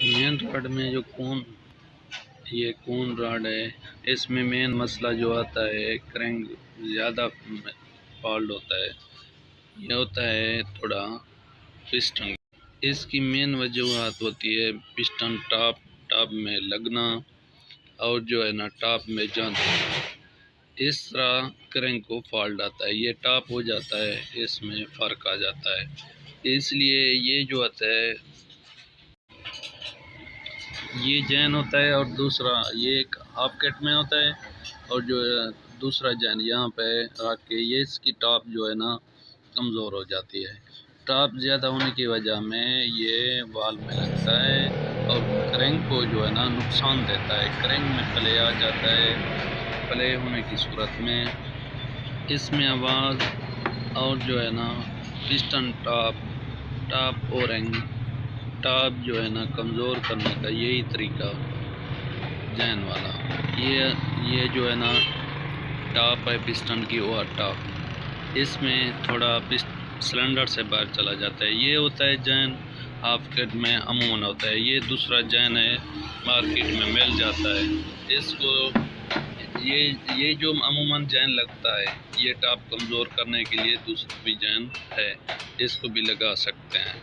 مین rod میں جو یہ کون راڈ ہے، اس میں مین مسئلہ جو آتا ہے کرنگ زیادہ فالٹ ہوتا ہے، یہ ہوتا ہے تھوڑا پسٹن۔ اس کی مین وجوہات ہوتی ہے پسٹن ٹاپ میں لگنا اور جو ہے نا ٹاپ میں جانا، اس طرح کرنگ کو فالٹ آتا ہے۔ یہ ٹاپ ہو جاتا ہے، اس میں فرق آ جاتا ہے، اس لیے یہ جو آتا ہے یہ جین ہوتا ہے، اور دوسرا یہ ایک ہاف کٹ میں ہوتا ہے، اور جو دوسرا جین یہاں پہ رکھ کے یہ اس کی ٹاپ جو ہے نا کمزور ہو جاتی ہے۔ ٹاپ زیادہ ہونے کی وجہ میں یہ وال میں لگتا ہے اور کرنگ کو جو ہے نا نقصان دیتا ہے۔ کرنگ میں پلے آ جاتا ہے، پلے ہونے کی صورت میں اس میں آواز اور جو ہے نا پسٹن ٹاپ اورنگ ٹاپ جو ہے نا کمزور کرنے کا یہی طریقہ جین والا۔ یہ جو ہے نا ٹاپ ہے پسٹن کی اور ٹاپ، اس میں تھوڑا سلنڈر سے باہر چلا جاتا ہے۔ یہ ہوتا ہے جین ہاف کٹ میں عموماً ہوتا ہے، یہ دوسرا جین ہے مارکیٹ میں مل جاتا ہے۔ اس کو یہ جو عموماً جین لگتا ہے یہ ٹاپ کمزور کرنے کے لیے دوسرا بھی جین ہے، اس کو بھی لگا سکتے ہیں۔